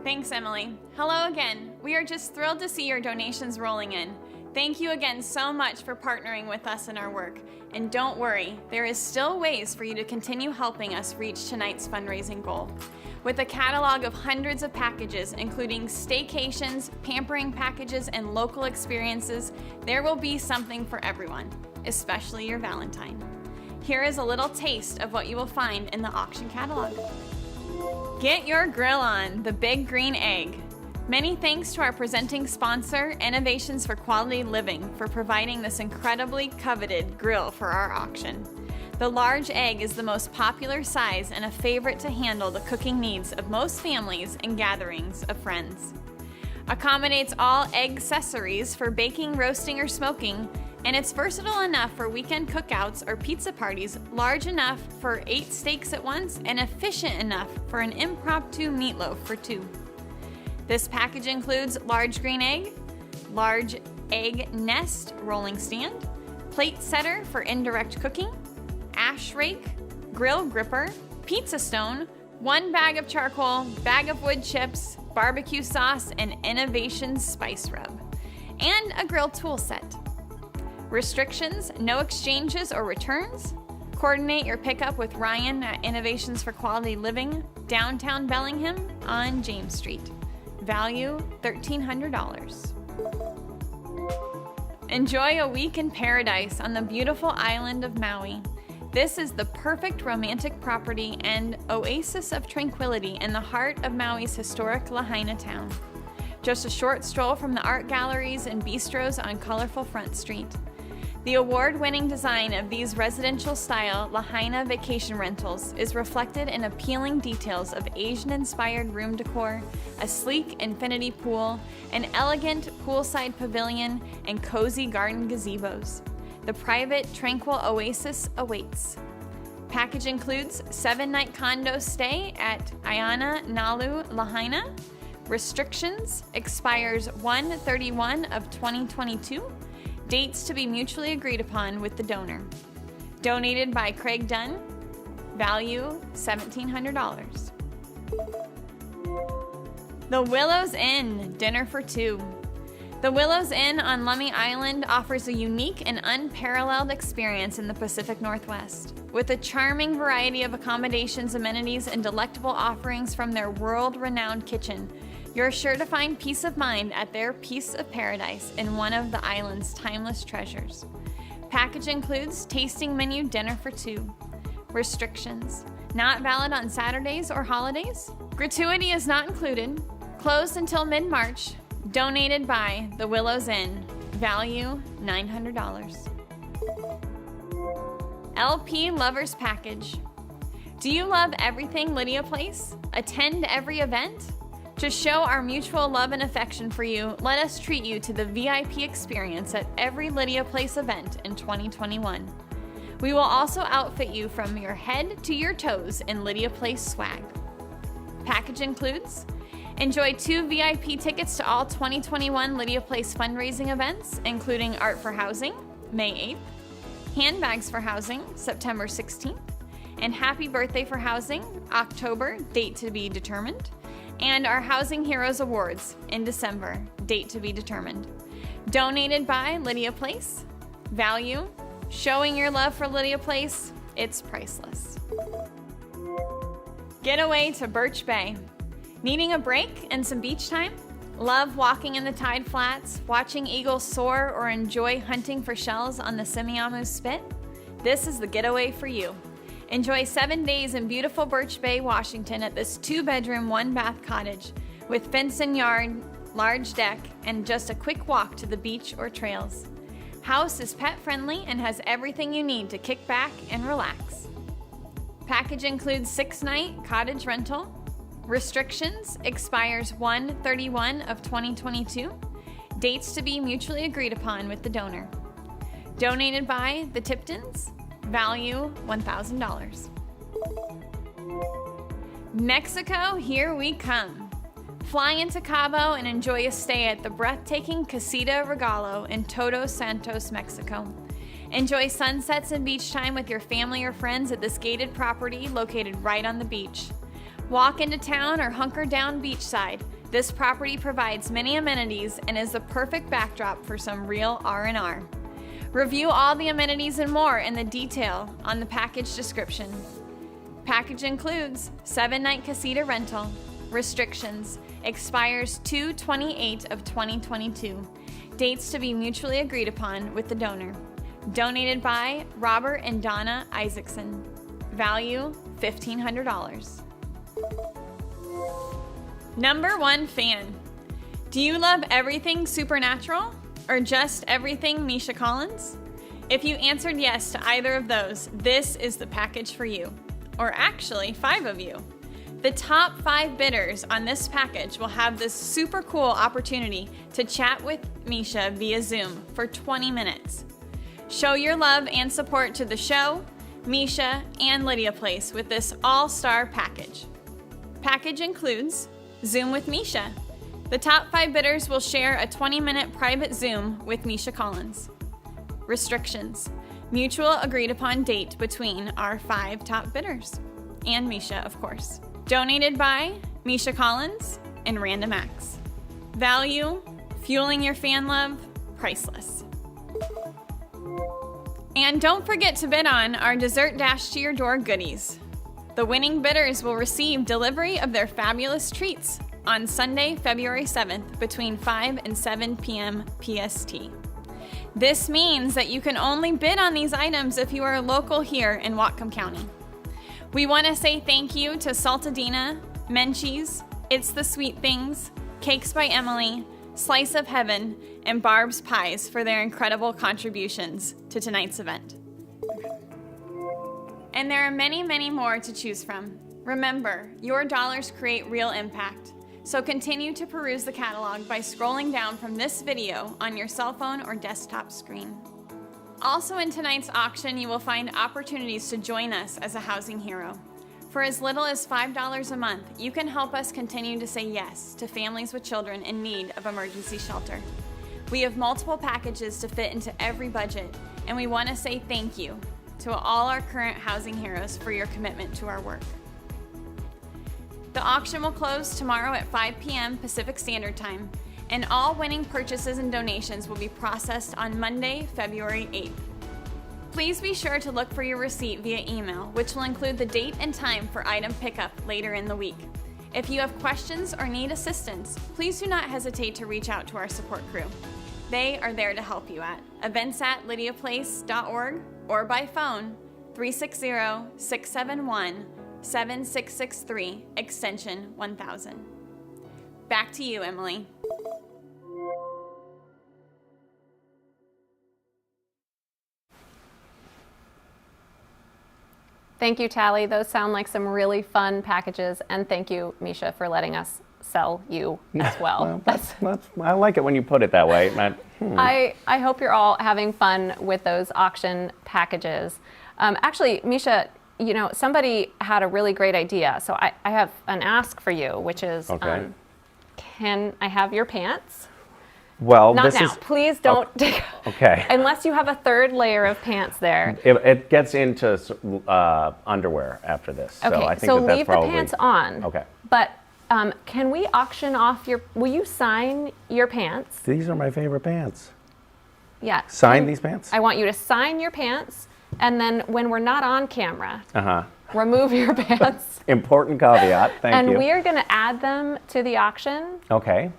Thanks, Emily. Hello again. We are just thrilled to see your donations rolling in. Thank you again so much for partnering with us in our work. And don't worry, there is still ways for you to continue helping us reach tonight's fundraising goal. With a catalog of hundreds of packages, including staycations, pampering packages, and local experiences, there will be something for everyone, especially your Valentine. Here is a little taste of what you will find in the auction catalog. Get your grill on, the Big Green Egg. Many thanks to our presenting sponsor, Innovations for Quality Living, for providing this incredibly coveted grill for our auction. The large egg is the most popular size and a favorite to handle the cooking needs of most families and gatherings of friends. Accommodates all egg accessories for baking, roasting, or smoking, and it's versatile enough for weekend cookouts or pizza parties, large enough for 8 steaks at once, and efficient enough for an impromptu meatloaf for 2. This package includes large green egg, large egg nest rolling stand, plate setter for indirect cooking, ash rake, grill gripper, pizza stone, 1 bag of charcoal, bag of wood chips, barbecue sauce, and Innovations spice rub, and a grill tool set. Restrictions: no exchanges or returns. Coordinate your pickup with Ryan at Innovations for Quality Living, downtown Bellingham on James Street. Value $1,300. Enjoy a week in paradise on the beautiful island of Maui. This is the perfect romantic property and oasis of tranquility in the heart of Maui's historic Lahaina town. Just a short stroll from the art galleries and bistros on colorful Front Street. The award-winning design of these residential-style Lahaina vacation rentals is reflected in appealing details of Asian-inspired room decor, a sleek infinity pool, an elegant poolside pavilion, and cozy garden gazebos. The private, tranquil oasis awaits. Package includes 7-night condo stay at Aina Nalu Lahaina. Restrictions: expires 1/31 of 2022. Dates to be mutually agreed upon with the donor. Donated by Craig Dunn. Value $1,700. The Willows Inn, dinner for 2. The Willows Inn on Lummi Island offers a unique and unparalleled experience in the Pacific Northwest. With a charming variety of accommodations, amenities, and delectable offerings from their world-renowned kitchen, you're sure to find peace of mind at their piece of paradise in one of the island's timeless treasures. Package includes tasting menu dinner for 2. Restrictions: not valid on Saturdays or holidays. Gratuity is not included. Closed until mid-March. Donated by the Willows Inn. Value $900. LP Lovers Package. Do you love everything Lydia Place? Attend every event? To show our mutual love and affection for you, let us treat you to the VIP experience at every Lydia Place event in 2021. We will also outfit you from your head to your toes in Lydia Place swag. Package includes: enjoy 2 VIP tickets to all 2021 Lydia Place fundraising events, including Art for Housing, May 8th, Handbags for Housing, September 16th, and Happy Birthday for Housing, October, date to be determined, and our Housing Heroes Awards in December, date to be determined. Donated by Lydia Place. Value: showing your love for Lydia Place, it's priceless. Get away to Birch Bay. Needing a break and some beach time? Love walking in the tide flats, watching eagles soar, or enjoy hunting for shells on the Semiahmoo Spit? This is the getaway for you. Enjoy 7 days in beautiful Birch Bay, Washington at this 2-bedroom, 1-bath cottage with fenced-in yard, large deck, and just a quick walk to the beach or trails. House is pet-friendly and has everything you need to kick back and relax. Package includes 6-night cottage rental. Restrictions: expires 1/31 of 2022. Dates to be mutually agreed upon with the donor. Donated by the Tiptons. Value $1,000. Mexico, here we come. Fly into Cabo and enjoy a stay at the breathtaking Casita Regalo in Todos Santos, Mexico. Enjoy sunsets and beach time with your family or friends at this gated property located right on the beach. Walk into town or hunker down beachside. This property provides many amenities and is the perfect backdrop for some real R&R. Review all the amenities and more in the detail on the package description. Package includes 7-night casita rental. Restrictions. Expires 2/28 of 2022. Dates to be mutually agreed upon with the donor. Donated by Robert and Donna Isaacson. Value $1,500. Number 1 fan. Do you love everything supernatural or just everything Misha Collins? If you answered yes to either of those, this is the package for you. Or actually, 5 of you. The top 5 bidders on this package will have this super cool opportunity to chat with Misha via Zoom for 20 minutes. Show your love and support to the show, Misha, and Lydia Place with this all-star package. Package includes Zoom with Misha. The top 5 bidders will share a 20-minute private Zoom with Misha Collins. Restrictions. Mutual agreed upon date between our 5 top bidders. And Misha, of course. Donated by Misha Collins and Random Acts. Value, fueling your fan love, priceless. And don't forget to bid on our Dessert Dash to Your Door goodies. The winning bidders will receive delivery of their fabulous treats on Sunday, February 7th between 5 and 7 p.m. PST. This means that you can only bid on these items if you are local here in Whatcom County. We want to say thank you to Saltadina, Menchie's, It's the Sweet Things, Cakes by Emily, Slice of Heaven, and Barb's Pies for their incredible contributions to tonight's event. And there are many, many more to choose from. Remember, your dollars create real impact. So continue to peruse the catalog by scrolling down from this video on your cell phone or desktop screen. Also in tonight's auction, you will find opportunities to join us as a housing hero. For as little as $5 a month, you can help us continue to say yes to families with children in need of emergency shelter. We have multiple packages to fit into every budget, and we want to say thank you to all our current housing heroes for your commitment to our work. The auction will close tomorrow at 5 p.m. Pacific Standard Time, and all winning purchases and donations will be processed on Monday, February 8th. Please be sure to look for your receipt via email, which will include the date and time for item pickup later in the week. If you have questions or need assistance, please do not hesitate to reach out to our support crew. They are there to help you at events@lydiaplace.org or by phone 360-671-7663, extension 1000. Back to you, Emily. Thank you, Tally. Those sound like some really fun packages, and thank you, Misha, for letting us sell you as well. I like it when you put it that way. I hope you're all having fun with those auction packages. Actually, Misha, you know, somebody had a really great idea, so I have an ask for you, which is, okay. Can I have your pants? Well, Not this now. is Please don't take. okay. Unless you have a third layer of pants there. It gets into underwear after this, Okay, so I think so that's leave probably the pants on. Okay. But can we auction off your? Will you sign your pants? These are my favorite pants. Yeah. Sign these pants? I want you to sign your pants, and then when we're not on camera, Uh-huh. remove your pants. Important caveat. Thank you. And we are going to add them to the auction. Okay.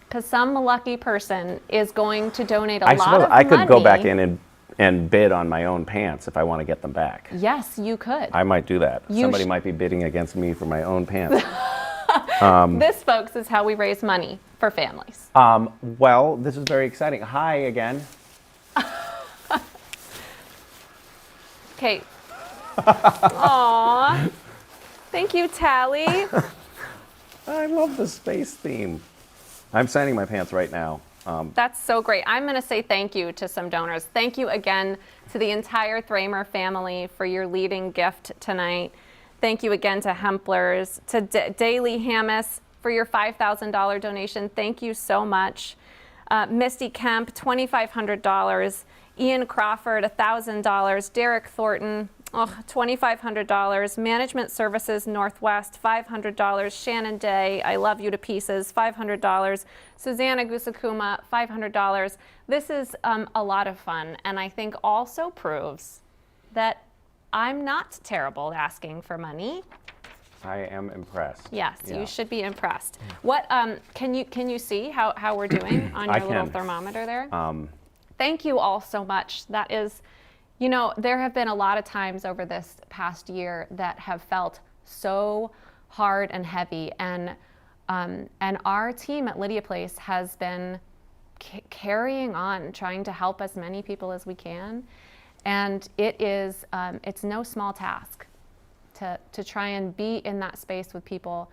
Because some lucky person is going to donate a I lot suppose of I could money. go back in and bid on my own pants if I want to get them back. Yes, you could. I might do that. You Somebody might be bidding against me for my own pants. This, folks, is how we raise money for families. Well, this is very exciting. Hi again. Okay. Aww. Thank you, Tally. I love the space theme. I'm signing my pants right now. That's so great. I'm going to say thank you to some donors. Thank you again to the entire Thramer family for your leading gift tonight. Thank you again to Hemplers, to Daily Hammis for your $5,000 donation. Thank you so much. Misty Kemp, $2,500. Ian Crawford, $1,000. Derek Thornton, $2,500. Management Services Northwest, $500. Shannon Day, I love you to pieces, $500. Susanna Gusakuma, $500. This is a lot of fun, and I think also proves that I'm not terrible at asking for money. I am impressed. Yes, Yeah. you should be impressed. What can you see how we're doing on your little thermometer there? Thank you all so much. That is, you know, there have been a lot of times over this past year that have felt so hard and heavy, and our team at Lydia Place has been carrying on, trying to help as many people as we can, and it's no small task to try and be in that space with people,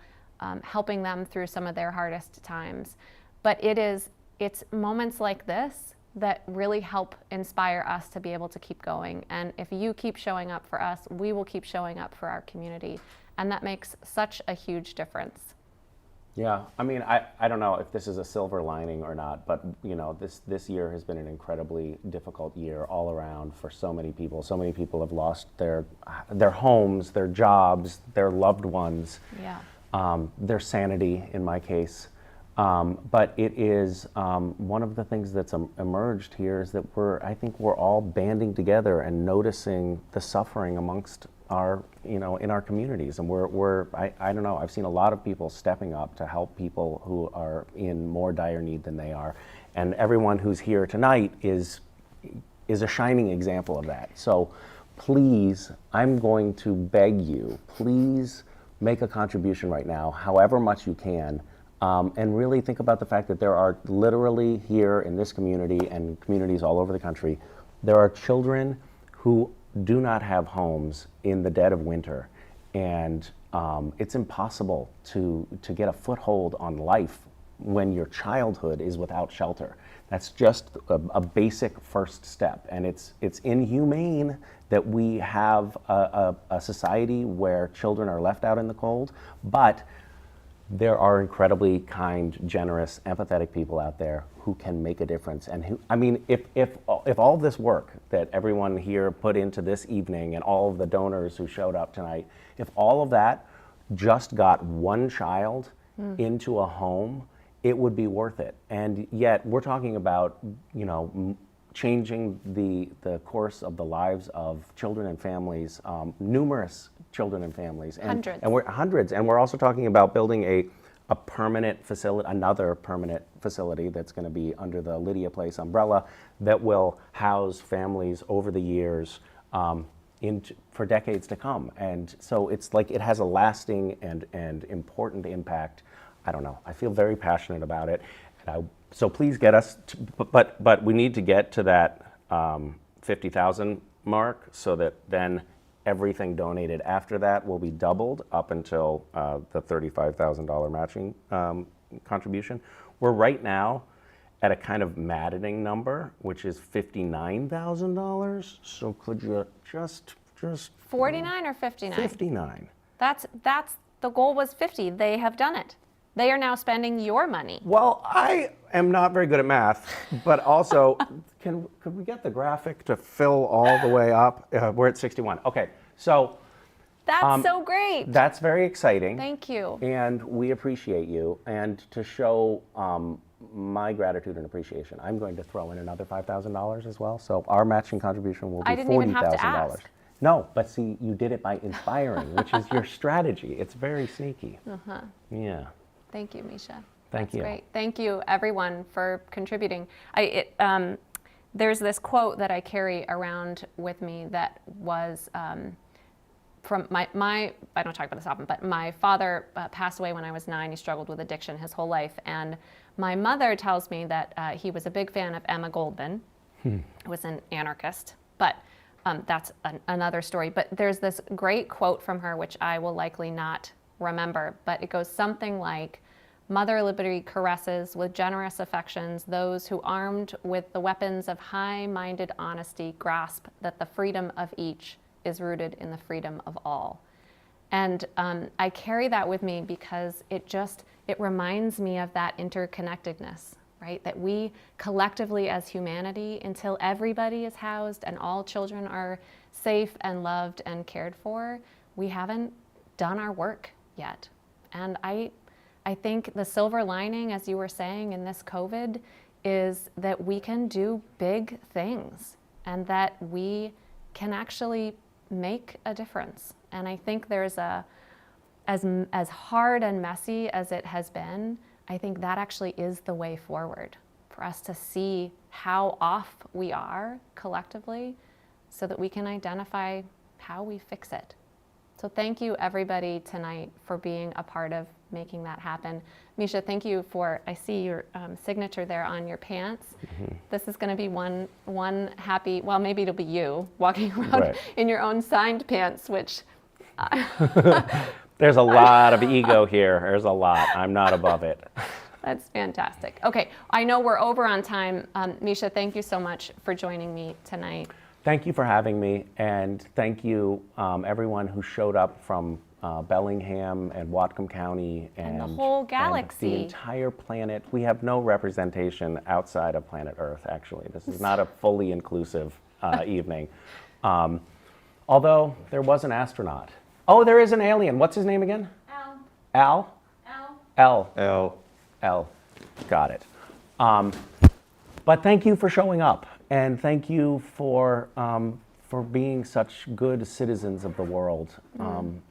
helping them through some of their hardest times. But it's moments like this that really help inspire us to be able to keep going. And if you keep showing up for us, we will keep showing up for our community. And that makes such a huge difference. Yeah, I mean, I don't know if this is a silver lining or not, but you know, this year has been an incredibly difficult year all around for so many people. So many people have lost their homes, their jobs, their loved ones, their sanity in my case. But it is one of the things that's emerged here is that I think we're all banding together and noticing the suffering amongst our, in our communities, and I don't know, I've seen a lot of people stepping up to help people who are in more dire need than they are, and everyone who's here tonight is a shining example of that. So please, I'm going to beg you, please make a contribution right now, however much you can, and really think about the fact that there are literally here in this community and communities all over the country, there are children who do not have homes in the dead of winter, and it's impossible to get a foothold on life when your childhood is without shelter. That's just a basic first step, and it's inhumane that we have a society where children are left out in the cold, but there are incredibly kind, generous, empathetic people out there who can make a difference. And who, I mean, if all this work that everyone here put into this evening and all of the donors who showed up tonight, if all of that just got one child into a home, it would be worth it. And yet we're talking about, changing the course of the lives of children and families, numerous children and families. Hundreds. And we're also talking about building a permanent facility, another permanent facility that's going to be under the Lydia Place umbrella that will house families over the years for decades to come. And so it's like it has a lasting and important impact. I don't know. I feel very passionate about it. So please get us, but we need to get to that 50,000 mark so that then everything donated after that will be doubled up until the $35,000 matching contribution. We're right now at a kind of maddening number, which is $59,000. So could you just 49 or 59? 59. That's the goal was 50. They have done it. They are now spending your money. Well, I am not very good at math, but also, could we get the graphic to fill all the way up? We're at 61. Okay, so. That's so great. That's very exciting. Thank you. And we appreciate you. And to show my gratitude and appreciation, I'm going to throw in another $5,000 as well. So our matching contribution will be $40,000. I didn't even have to ask. No, but see, you did it by inspiring, which is your strategy. It's very sneaky. Uh-huh. Yeah. Thank you, Misha. Thank you. Great. Thank you, everyone, for contributing. There's this quote that I carry around with me that was from my I don't talk about this often, but my father passed away when I was 9. He struggled with addiction his whole life. And my mother tells me that he was a big fan of Emma Goldman, who was an anarchist. But that's another story. But there's this great quote from her, which I will likely not remember, but it goes something like, Mother Liberty caresses with generous affections those who, armed with the weapons of high-minded honesty, grasp that the freedom of each is rooted in the freedom of all. And I carry that with me because it reminds me of that interconnectedness, right? That we collectively as humanity, until everybody is housed and all children are safe and loved and cared for, we haven't done our work yet. And I think the silver lining, as you were saying, in this COVID is that we can do big things and that we can actually make a difference. And I think there's as hard and messy as it has been, I think that actually is the way forward for us to see how off we are collectively so that we can identify how we fix it. So thank you everybody tonight for being a part of making that happen. Misha, thank you for, I see your signature there on your pants. Mm-hmm. This is going to be one happy, well, maybe it'll be you walking around in your own signed pants, which... There's a lot of ego here. There's a lot. I'm not above it. That's fantastic. Okay, I know we're over on time. Misha, thank you so much for joining me tonight. Thank you for having me, and thank you everyone who showed up from Bellingham and Whatcom County and the whole galaxy. And the entire planet. We have no representation outside of planet Earth, actually. This is not a fully inclusive evening. Although there was an astronaut. Oh, there is an alien. What's his name again? Al. Al? Al. L. L. Got it. But thank you for showing up, and thank you for being such good citizens of the world.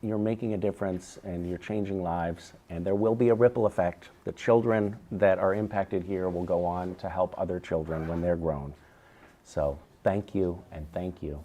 You're making a difference, and you're changing lives, and there will be a ripple effect. The children that are impacted here will go on to help other children when they're grown. So thank you, and thank you.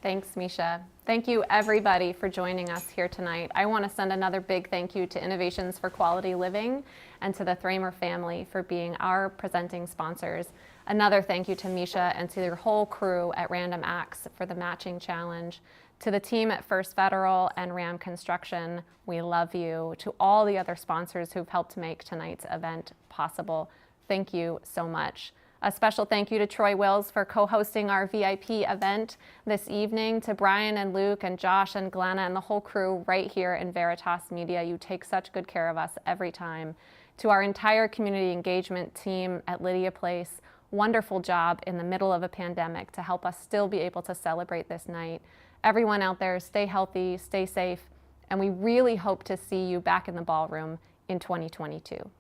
Thanks, Misha. Thank you, everybody, for joining us here tonight. I want to send another big thank you to Innovations for Quality Living and to the Thramer family for being our presenting sponsors. Another thank you to Misha and to your whole crew at Random Acts for the matching challenge. To the team at First Federal and Ram Construction, we love you. To all the other sponsors who've helped make tonight's event possible, thank you so much. A special thank you to Troy Wills for co-hosting our VIP event this evening, to Brian and Luke and Josh and Glenna and the whole crew right here in Veritas Media. You take such good care of us every time. To our entire community engagement team at Lydia Place, wonderful job in the middle of a pandemic to help us still be able to celebrate this night. Everyone out there, stay healthy, stay safe, and we really hope to see you back in the ballroom in 2022.